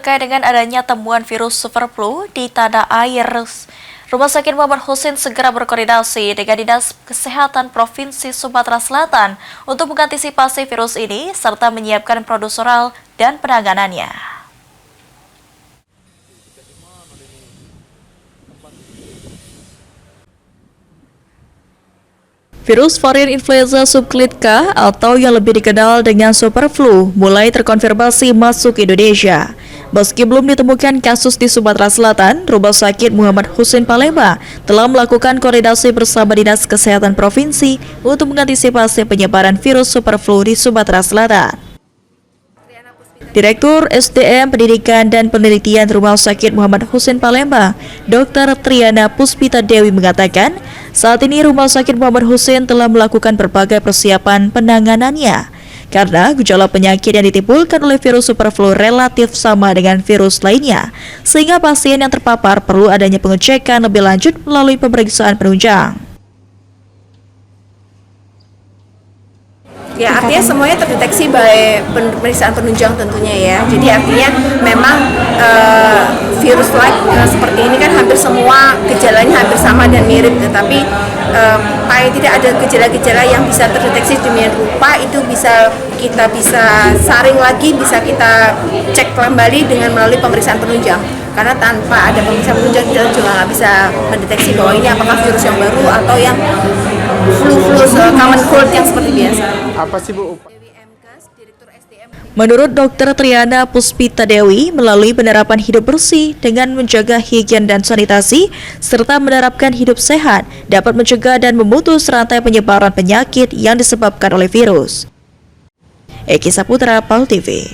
terkait dengan adanya temuan virus super flu di tanah air. Rumah Sakit Muhammad Hussein segera berkoordinasi dengan Dinas Kesehatan Provinsi Sumatera Selatan untuk mengantisipasi virus ini serta menyiapkan prosedural dan penanganannya. Virus varian influenza subclit K atau yang lebih dikenal dengan super flu mulai terkonfirmasi masuk Indonesia. Meski belum ditemukan kasus di Sumatera Selatan, Rumah Sakit Muhammad Hussein Palembang telah melakukan koordinasi bersama Dinas Kesehatan Provinsi untuk mengantisipasi penyebaran virus super flu di Sumatera Selatan. Direktur SDM Pendidikan dan Penelitian Rumah Sakit Muhammad Hussein Palembang, Dr. Triana Puspita Dewi mengatakan, saat ini Rumah Sakit Muhammad Hussein telah melakukan berbagai persiapan penanganannya karena gejala penyakit yang ditimbulkan oleh virus super flu relatif sama dengan virus lainnya, sehingga pasien yang terpapar perlu adanya pengecekan lebih lanjut melalui pemeriksaan penunjang. Ya, artinya semuanya terdeteksi by pemeriksaan penunjang tentunya ya. Jadi artinya memang virus seperti ini kan hampir semua gejalanya hampir sama dan mirip, tetapi paling tidak ada gejala-gejala yang bisa terdeteksi demikian rupa, itu kita bisa saring lagi, bisa kita cek kembali dengan melalui pemeriksaan penunjang. Karena tanpa ada pemeriksaan penunjang kita juga nggak bisa mendeteksi bahwa ini apakah virus yang baru atau yang flu common cold yang seperti biasa. Apa sih Bu? Menurut Dr. Triana Puspita Dewi, melalui penerapan hidup bersih dengan menjaga higien dan sanitasi, serta menerapkan hidup sehat, dapat mencegah dan memutus rantai penyebaran penyakit yang disebabkan oleh virus. Eki Saputra, PAL TV.